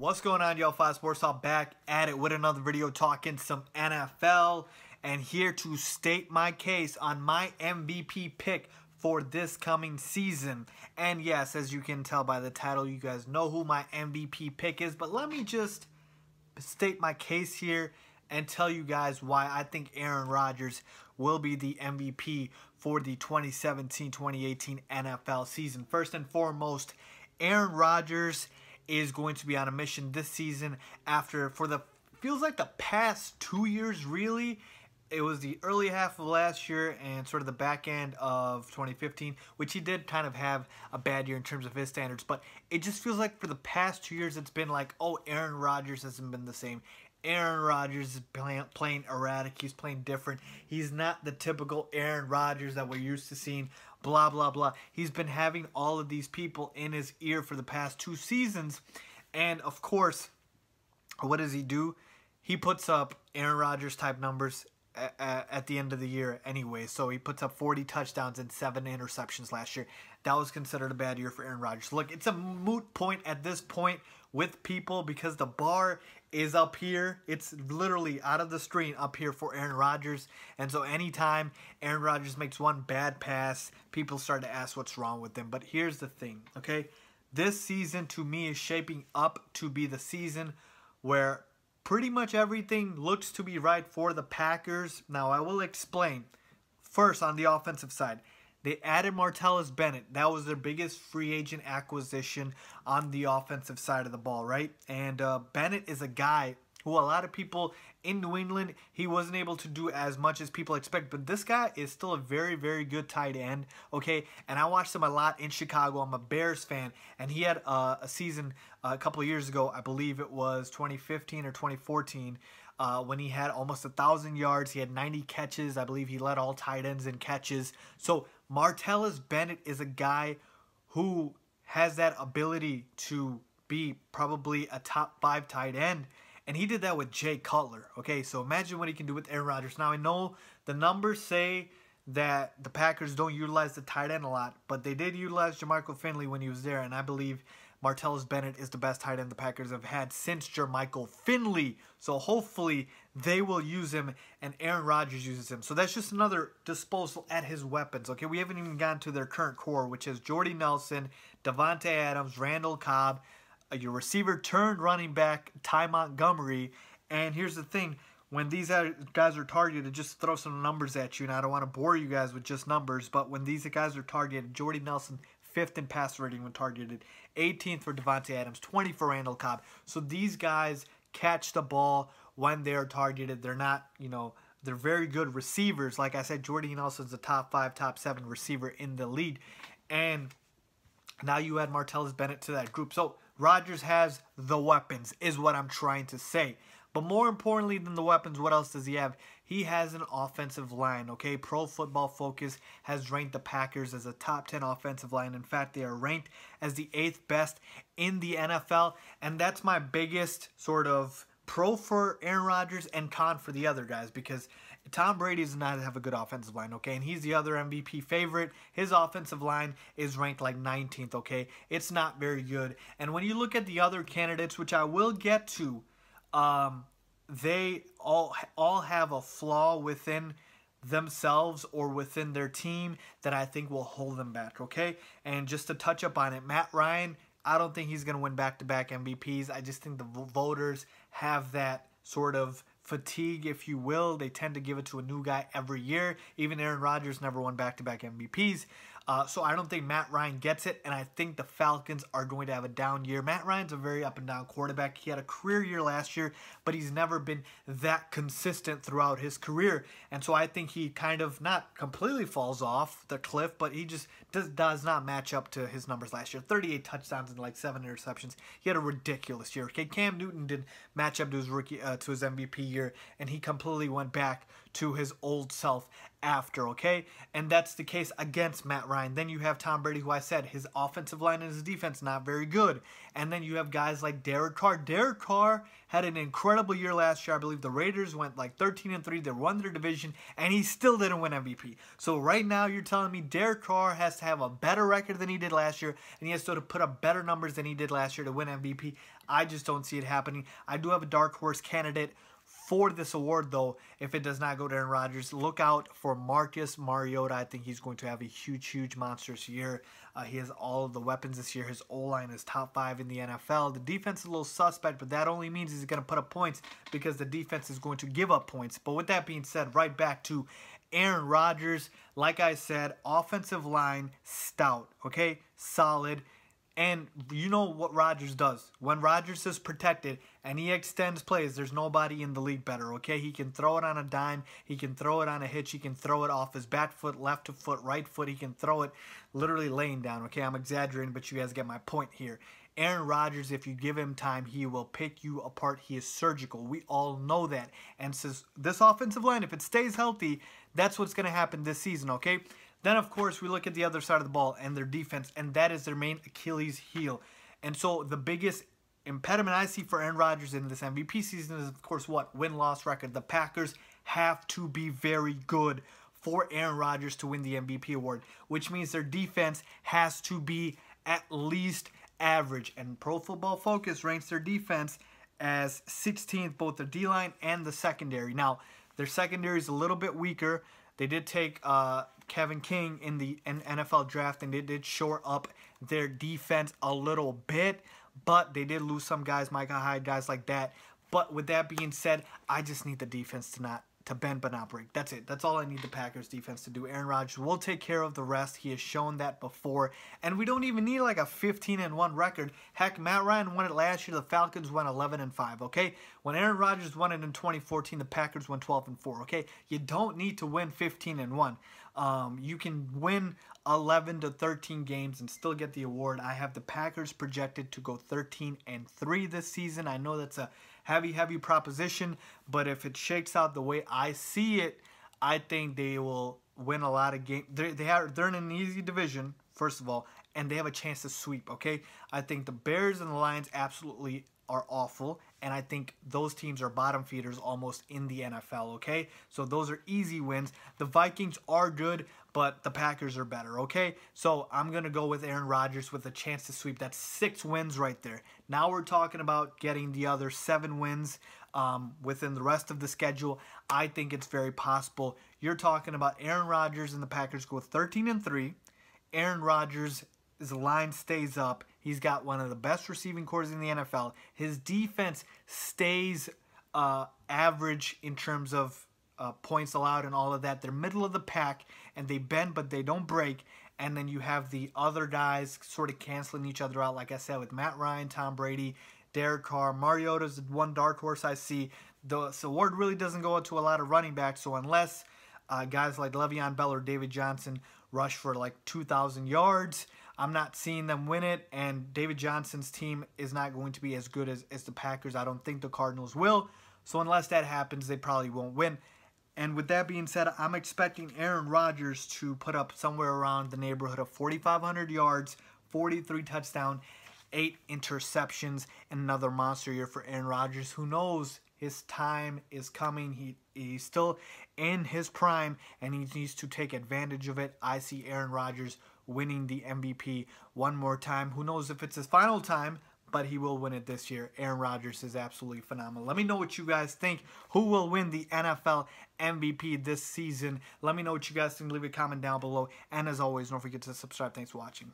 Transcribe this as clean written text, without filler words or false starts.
What's going on, y'all? 5 Sports Talk back at it with another video talking some NFL, and here to state my case on my MVP pick for this coming season. And yes, as you can tell by the title, you guys know who my MVP pick is, but let me just state my case here and tell you guys why I think Aaron Rodgers will be the MVP for the 2017-2018 NFL season. First and foremost, Aaron Rodgers is going to be on a mission this season after, feels like the past 2 years really. It was the early half of last year and sort of the back end of 2015, which he did kind of have a bad year in terms of his standards. But it just feels like for the past 2 years, it's been like, oh, Aaron Rodgers hasn't been the same. Aaron Rodgers is playing erratic. He's playing different. He's not the typical Aaron Rodgers that we're used to seeing, blah, blah, blah. He's been having all of these people in his ear for the past 2 seasons. And, of course, what does he do? He puts up Aaron Rodgers type numbers at the end of the year anyway. So he puts up 40 touchdowns and 7 interceptions last year. That was considered a bad year for Aaron Rodgers. Look, it's a moot point at this point with people because the bar is up here. It's literally out of the screen up here for Aaron Rodgers. And so anytime Aaron Rodgers makes one bad pass, people start to ask what's wrong with him. But here's the thing, okay? This season to me is shaping up to be the season where pretty much everything looks to be right for the Packers. Now, I will explain. First, on the offensive side, they added Martellus Bennett. That was their biggest free agent acquisition on the offensive side of the ball, right? And Bennett is a guy who a lot of people in New England, he wasn't able to do as much as people expect. But this guy is still a very, very good tight end, okay? And I watched him a lot in Chicago. I'm a Bears fan. And he had a season a couple of years ago, I believe it was 2015 or 2014, when he had almost 1,000 yards. He had 90 catches. I believe he led all tight ends in catches. So Martellus Bennett is a guy who has that ability to be probably a top 5 tight end. And he did that with Jay Cutler. Okay, so imagine what he can do with Aaron Rodgers. Now, I know the numbers say that the Packers don't utilize the tight end a lot, but they did utilize Jermichael Finley when he was there, and I believe Martellus Bennett is the best tight end the Packers have had since Jermichael Finley. So hopefully they will use him and Aaron Rodgers uses him. So that's just another disposal at his weapons. Okay, we haven't even gotten to their current core, which is Jordy Nelson, Davante Adams, Randall Cobb, your receiver turned running back, Ty Montgomery. And here's the thing. When these guys are targeted, just throw some numbers at you. And I don't want to bore you guys with just numbers, but when these guys are targeted, Jordy Nelson, 5th in pass rating when targeted, 18th for Davante Adams, 20 for Randall Cobb. So these guys catch the ball when they're targeted. They're not, they're very good receivers. Like I said, Jordy Nelson's a top 5, top 7 receiver in the league. And now you add Martellus Bennett to that group. So Rodgers has the weapons, is what I'm trying to say. But more importantly than the weapons, what else does he have? He has an offensive line, okay? Pro Football Focus has ranked the Packers as a top 10 offensive line. In fact, they are ranked as the 8th best in the NFL. And that's my biggest sort of pro for Aaron Rodgers and con for the other guys, because Tom Brady does not have a good offensive line, okay? And he's the other MVP favorite. His offensive line is ranked like 19th, okay? It's not very good. And when you look at the other candidates, which I will get to, they all have a flaw within themselves or within their team that I think will hold them back, okay? And just to touch up on it, Matt Ryan, I don't think he's going to win back-to-back MVPs. I just think the voters have that sort of fatigue, if you will. They tend to give it to a new guy every year. Even Aaron Rodgers never won back-to-back MVPs. So I don't think Matt Ryan gets it, and I think the Falcons are going to have a down year. Matt Ryan's a very up-and-down quarterback. He had a career year last year, but he's never been that consistent throughout his career. And so I think he kind of not completely falls off the cliff, but he just does not match up to his numbers last year. 38 touchdowns and like 7 interceptions. He had a ridiculous year. Okay, Cam Newton did match up to his MVP year, and he completely went back to his old self after, okay? And that's the case against Matt Ryan. Then you have Tom Brady, who I said his offensive line and his defense not very good. And then you have guys like Derek Carr. Derek Carr had an incredible year last year. I believe the Raiders went like 13-3. They won their division, and he still didn't win MVP. So right now you're telling me Derek Carr has to have a better record than he did last year, and he has to put up better numbers than he did last year to win MVP. I just don't see it happening. I do have a dark horse candidate for this award, though. If it does not go to Aaron Rodgers, look out for Marcus Mariota. I think he's going to have a huge monstrous year. He has all of the weapons this year. His O-line is top 5 in the NFL. The defense is a little suspect, but that only means he's going to put up points because the defense is going to give up points. But with that being said, right back to Aaron Rodgers. Like I said, offensive line, stout, okay? Solid. And you know what Rodgers does. When Rodgers is protected and he extends plays, there's nobody in the league better, okay? He can throw it on a dime. He can throw it on a hitch. He can throw it off his back foot, left foot, right foot. He can throw it literally laying down, okay? I'm exaggerating, but you guys get my point here. Aaron Rodgers, if you give him time, he will pick you apart. He is surgical. We all know that. And since this offensive line, if it stays healthy, that's what's going to happen this season, okay? Then, of course, we look at the other side of the ball and their defense, and that is their main Achilles heel. And so the biggest impediment I see for Aaron Rodgers in this MVP season is, of course, what? Win-loss record. The Packers have to be very good for Aaron Rodgers to win the MVP award, which means their defense has to be at least average. And Pro Football Focus ranks their defense as 16th, both the D-line and the secondary. Now, their secondary is a little bit weaker. They did take Kevin King in the NFL draft, and they did shore up their defense a little bit, but they did lose some guys, Micah Hyde, guys like that. But with that being said, I just need the defense to bend but not break. That's it. That's all I need the Packers defense to do. Aaron Rodgers will take care of the rest. He has shown that before. And we don't even need like a 15-1 record. Heck, Matt Ryan won it last year. The Falcons won 11-5, okay? When Aaron Rodgers won it in 2014, the Packers won 12-4, okay? You don't need to win 15-1. You can win 11 to 13 games and still get the award. I have the Packers projected to go 13-3 this season. I know that's a heavy proposition, but if it shakes out the way I see it, I think they will win a lot of games. They're in an easy division, first of all, and they have a chance to sweep, okay? I think the Bears and the Lions absolutely are awful, and I think those teams are bottom feeders almost in the NFL, okay? So those are easy wins. The Vikings are good, but the Packers are better, okay? So I'm going to go with Aaron Rodgers with a chance to sweep. That's 6 wins right there. Now we're talking about getting the other 7 wins within the rest of the schedule. I think it's very possible. You're talking about Aaron Rodgers and the Packers go 13-3. Aaron Rodgers' line stays up. He's got one of the best receiving corps in the NFL. His defense stays average in terms of points allowed and all of that. They're middle of the pack, and they bend, but they don't break. And then you have the other guys sort of canceling each other out, like I said, with Matt Ryan, Tom Brady, Derek Carr. Mariota's the one dark horse I see. This award really doesn't go into a lot of running backs, so unless guys like Le'Veon Bell or David Johnson rush for like 2,000 yards, I'm not seeing them win it, and David Johnson's team is not going to be as good as the Packers. I don't think the Cardinals will, so unless that happens, they probably won't win. And with that being said, I'm expecting Aaron Rodgers to put up somewhere around the neighborhood of 4,500 yards, 43 touchdowns, 8 interceptions, and another monster year for Aaron Rodgers. Who knows? His time is coming. He's still in his prime, and he needs to take advantage of it. I see Aaron Rodgers winning the MVP one more time. Who knows if it's his final time, but he will win it this year. Aaron Rodgers is absolutely phenomenal. Let me know what you guys think. Who will win the NFL MVP this season? Let me know what you guys think. Leave a comment down below. And as always, don't forget to subscribe. Thanks for watching.